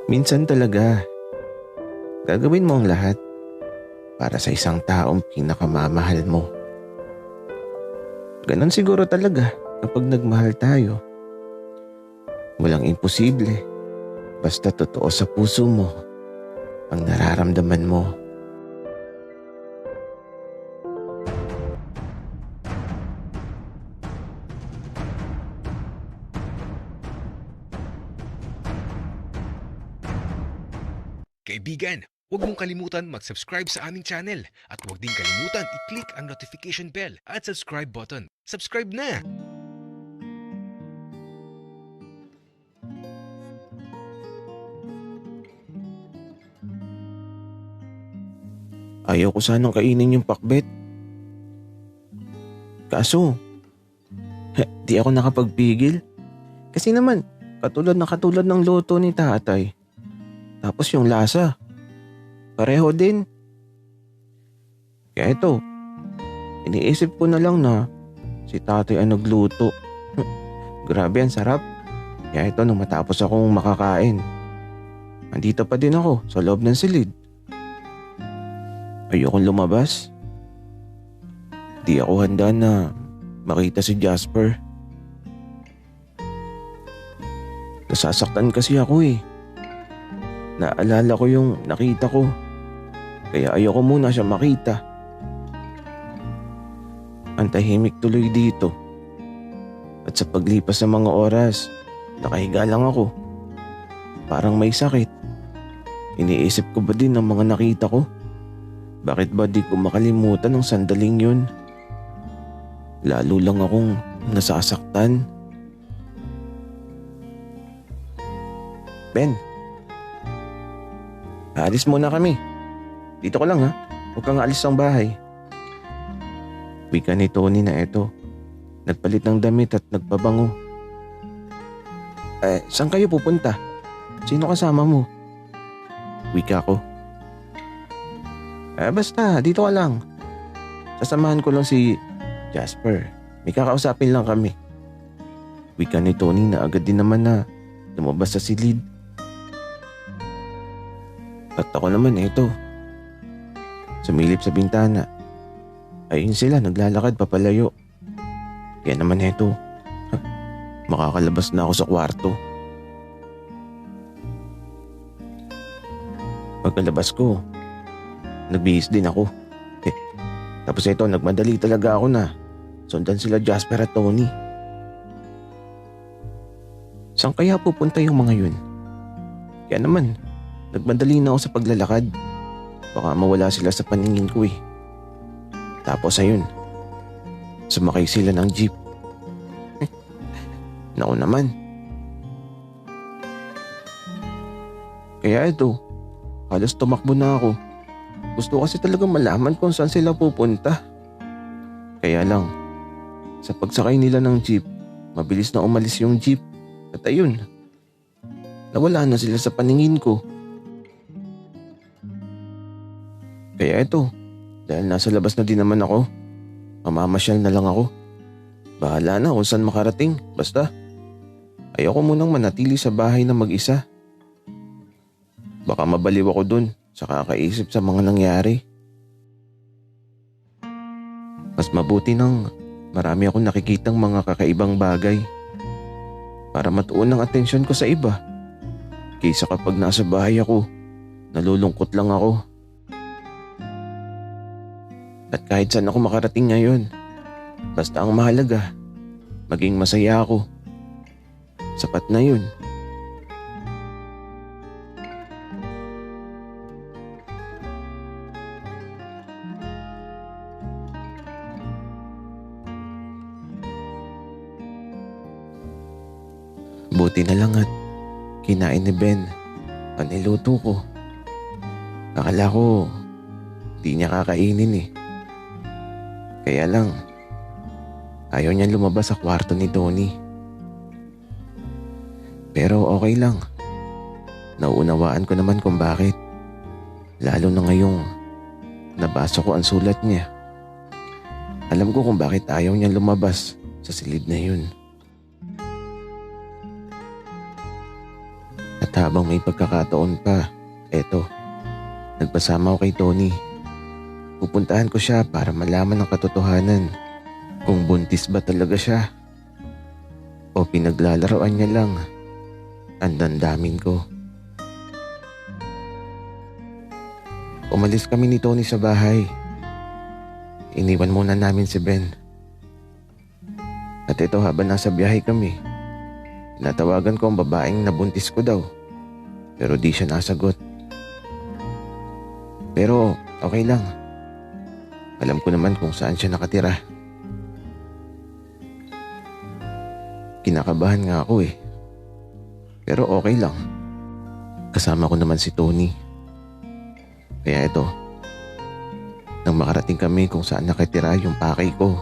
Minsan talaga, gagawin mo ang lahat para sa isang taong pinakamamahal mo. Ganon siguro talaga kapag nagmahal tayo. Walang imposible, basta totoo sa puso mo ang nararamdaman mo. Kaibigan, huwag mong kalimutan mag-subscribe sa aming channel at huwag din kalimutan i-click ang notification bell at subscribe button. Subscribe na! Ayaw ko sanang kainin yung pakbet. Kaso, di ako nakapagpigil. Kasi naman, katulad ng luto ni tatay. Tapos yung lasa, pareho din. Kaya ito, iniisip ko na lang na si tatay ang nagluto. Grabe ang sarap. Kaya ito nung matapos akong makakain, andito pa din ako sa loob ng silid. Ayokong lumabas. Di ako handa na makita si Jasper. Nasasaktan kasi ako eh. Naalala ko yung nakita ko. Kaya ayoko muna siya makita. Ang tahimik tuloy dito. At sa paglipas ng mga oras, nakahiga lang ako. Parang may sakit. Iniisip ko ba din ang mga nakita ko? Bakit ba di ko makalimutan ang sandaling yun? Lalo lang akong nasasaktan. Ben, aalis muna kami. Dito ka lang ha. Huwag kang aalis ng bahay. Wika ni Tony na eto. Nagpalit ng damit at nagpabango. Saan kayo pupunta? Sino kasama mo? Wika ko. Basta, dito ka lang. Sasamahan ko lang si Jasper. May kakausapin lang kami. Wika ni Tony na agad din naman na lumabas sa silid. At ako naman ito. Sumilip sa bintana. Ayun sila naglalakad papalayo. Kaya naman ito. Makakalabas na ako sa kwarto. Pagkalabas ko, nagbihis din ako. Tapos ito, nagmadali talaga ako na sundan sila Jasper at Tony. Saan kaya pupunta yung mga yun? Kaya naman, nagmadali na ako sa paglalakad. Baka mawala sila sa paningin ko eh. Tapos ayun, sumakay sila ng jeep. Naku naman. Kaya ito, halos tumakbo na ako. Gusto kasi talagang malaman kung saan sila pupunta. Kaya lang, sa pagsakay nila ng jeep, mabilis na umalis yung jeep. At ayun, nawala na sila sa paningin ko. Kaya ito, dahil nasa labas na din naman ako, mamamasyal na lang ako. Bahala na kung saan makarating, basta. Ayoko munang manatili sa bahay na mag-isa. Baka mabaliw ako dun sa kakaisip sa mga nangyari. Mas mabuti nang marami akong nakikitang mga kakaibang bagay para matuon ang atensyon ko sa iba. Kaysa kapag nasa bahay ako, nalulungkot lang ako. At kahit saan ako makarating ngayon, basta ang mahalaga, maging masaya ako. Sapat na yun. Buti na lang at kinain ni Ben ang niluto ko. Akala ko di niya kakainin eh. Kaya lang, ayaw niya lumabas sa kwarto ni Tony. Pero okay lang. Nauunawaan ko naman kung bakit. Lalo na ngayong nabasa ko ang sulat niya. Alam ko kung bakit ayaw niya lumabas sa silid na yun. At habang may pagkakataon pa, eto, nagpasama ako kay Tony. Pupuntahan ko siya para malaman ang katotohanan kung buntis ba talaga siya o pinaglalaroan niya lang ang dandamin ko. Umalis kami ni Tony sa bahay. Iniwan muna namin si Ben. At ito, habang nasa biyahe kami, natawagan ko ang babaeng nabuntis ko daw, pero di siya nasagot. Pero okay lang. Alam ko naman kung saan siya nakatira. Kinakabahan nga ako eh. Pero okay lang. Kasama ko naman si Tony. Kaya ito, nang makarating kami kung saan nakatira yung pakay ko,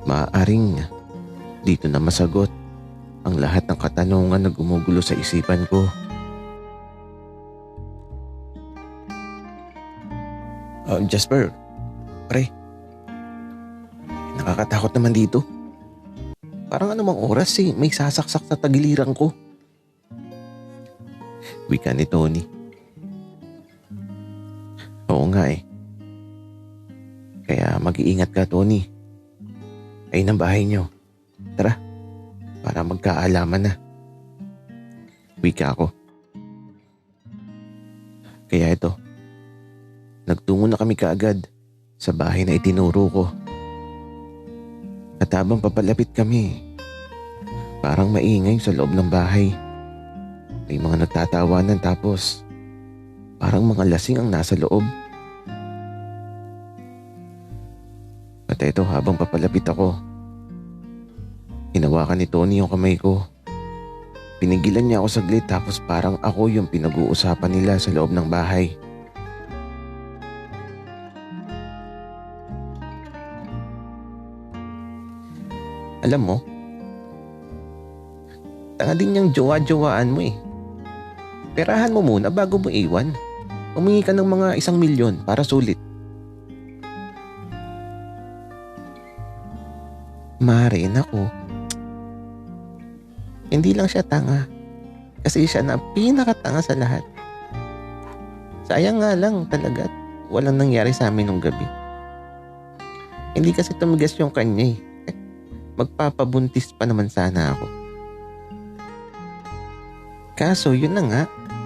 maaaring dito na masagot ang lahat ng katanungan na gumugulo sa isipan ko. Jasper, pre, nakakatakot naman dito. Parang anumang oras may sasaksak sa tagiliran ko. Wika ni Tony. Oo nga eh. Kaya mag-iingat ka, Tony. Ayun ang bahay niyo. Tara, para magkaalaman na. Wika ako. Kaya ito, nagtungo na kami kaagad sa bahay na itinuro ko. At habang papalapit kami, parang maingay sa loob ng bahay. May mga nagtatawanan tapos parang mga lasing ang nasa loob. At ito, habang papalapit ako, hinawakan ni Tony yung kamay ko. Pinigilan niya ako saglit tapos parang ako yung pinag-uusapan nila sa loob ng bahay. Alam mo, tanga din yung jowa-jowaan mo eh. Perahan mo muna bago mo iwan. Humingi ka ng mga 1 milyon para sulit. Mare, naku. Hindi lang siya tanga. Kasi siya na pinakatanga sa lahat. Sayang nga lang talaga at walang nangyari sa amin nung gabi. Hindi kasi tumigas yung kanya eh. Magpapabuntis pa naman sana ako. Kaso yun na nga,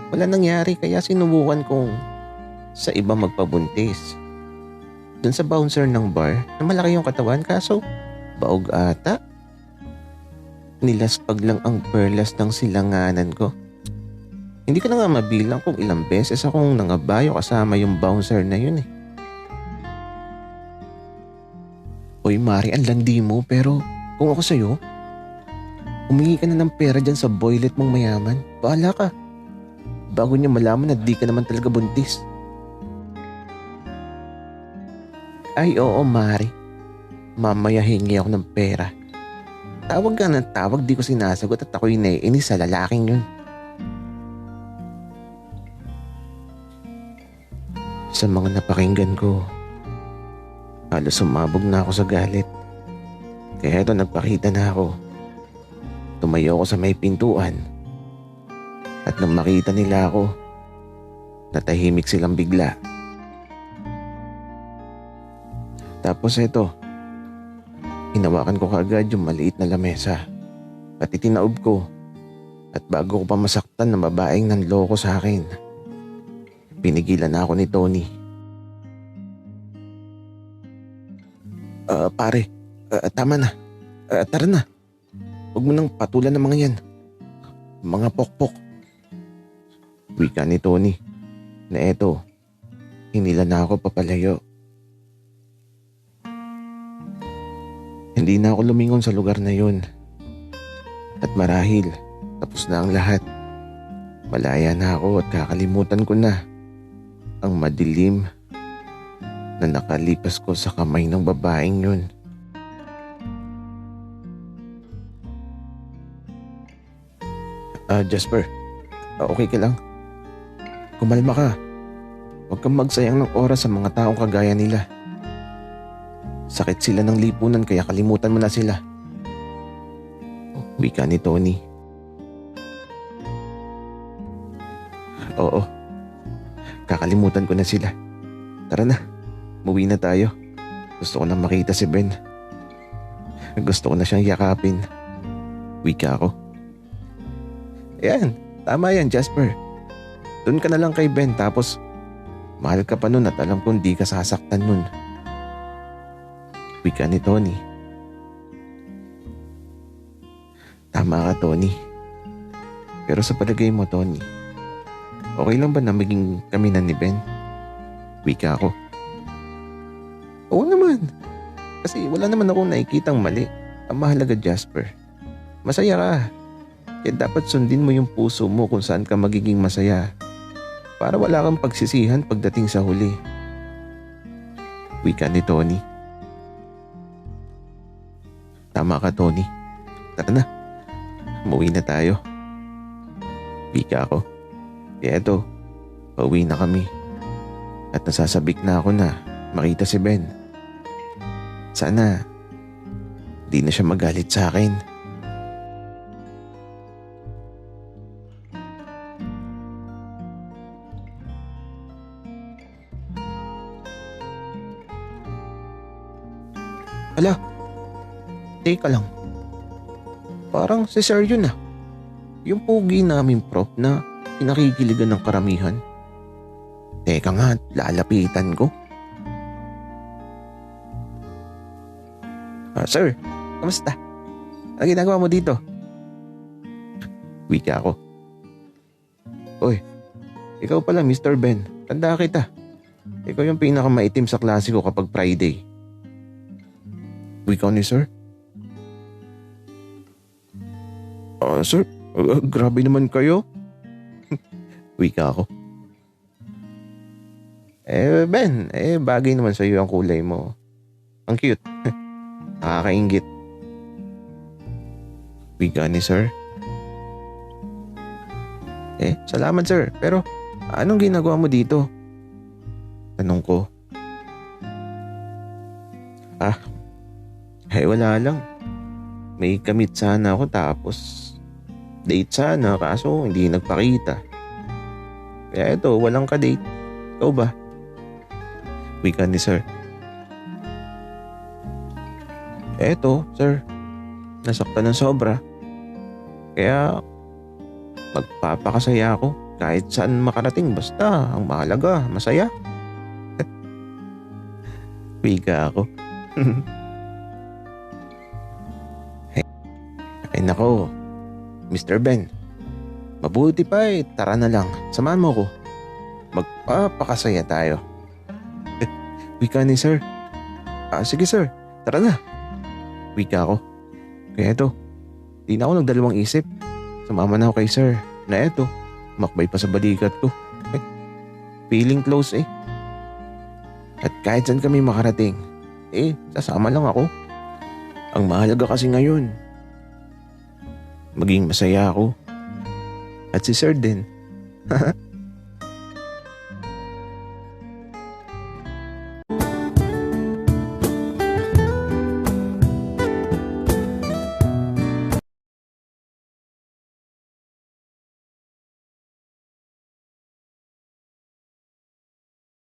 wala nangyari kaya sinubukan kong sa iba magpabuntis. Dun sa bouncer ng bar na malaki yung katawan kaso baog ata. Nilaspag lang ang perlas ng silanganan ko. Hindi ko na nga mabilang kung ilang beses akong nangabayo kasama yung bouncer na yun eh. Uy Mari, ang landi mo pero kung ako sa'yo, humingi ka na ng pera dyan sa boylet mong mayaman. Bahala ka. Bago niya malaman na di ka naman talaga buntis. Ay oo Mari. Mamaya hingi ako ng pera. Tawag ka ng tawag, di ko sinasagot at ako'y naiinis sa lalaking yun. Sa mga napakinggan ko, halos sumabog na ako sa galit. Kaya ito, nagpakita na ako. Tumayo ako sa may pintuan. At nang makita nila ako, natahimik silang bigla. Tapos ito, hinawakan ko kaagad yung maliit na lamesa at itinaob ko. At bago ko pa masaktan ng babaeng nanloko sa akin, pinigilan na ako ni Tony. Pare, tama na. Tara na. Huwag mo nang patulan ng mga yan. Mga pokpok. Wika ni Tony na eto, hinila na ako papalayo. Hindi na ako lumingon sa lugar na yun. At marahil, tapos na ang lahat. Malaya na ako at kakalimutan ko na ang madilim na nakalipas ko sa kamay ng babaeng yun. Jasper, okay ka lang? Kumalma ka. Huwag kang magsayang ng oras sa mga taong kagaya nila. Sakit sila ng lipunan kaya kalimutan mo na sila. Wika ni Tony. Oo, kakalimutan ko na sila. Tara na, umuwi na tayo. Gusto ko na makita si Ben. Gusto ko na siyang yakapin. Wika ako. Ayan, tama yan Jasper. Doon ka na lang kay Ben tapos mahal ka pa nun at alam kong di ka sasaktan nun. Wika ni Tony. Tama ka Tony. Pero sa palagay mo Tony, okay lang ba na maging kami na ni Ben? Wika ako. Oo naman. Kasi wala naman akong nakikitang mali. Ang mahalaga Jasper, masaya ka. Kaya dapat sundin mo yung puso mo kung saan ka magiging masaya. Para wala kang pagsisihan pagdating sa huli. Wika ni Tony. Tama ka Tony. Tara na. Umuwi na tayo. Wika ako. Kaya eto, pauwi na kami. At nasasabik na ako na makita si Ben. Sana di na siya magalit sa akin. Ala, teka lang. Parang si Sir yun ah. Yung pugi namin prof na pinakikiligan ng karamihan. Teka nga, lalapitan ko. Sir, kamusta? Ano ginagawa mo dito? Wika ako. Oy, ikaw pala Mr. Ben. Tanda kita. Ikaw yung pinakamaitim sa klase ko kapag Friday. Wika ni Sir? Sir, grabe naman kayo. Wika ako. Ben, bagay naman sa iyo ang kulay mo. Ang cute. Nakakaingit. Wika ni Sir. Salamat Sir. Pero anong ginagawa mo dito? Tanong ko. Wala lang. May kamit sana ako tapos date sana kaso hindi nagpakita. Kaya ito, walang ka-date. Ikaw ba? Wika ni Sir. Eto, Sir. Nasaktan ng sobra. Kaya magpapakasaya ako kahit saan makarating. Basta, ang mahalaga, masaya. Wika ako. Ay nako, Mr. Ben. Mabuti pa tara na lang. Samahan mo ko. Magpapakasaya tayo. Wika ni Sir. Sige Sir, tara na. Wika ako. Kaya eto, di na ako nagdalawang isip. Sumama na ako kay Sir na eto, makbay pa sa balikat ko. Feeling close At kahit saan kami makarating, sasama lang ako. Ang mahalaga kasi ngayon, maging masaya ako. At si Sir din.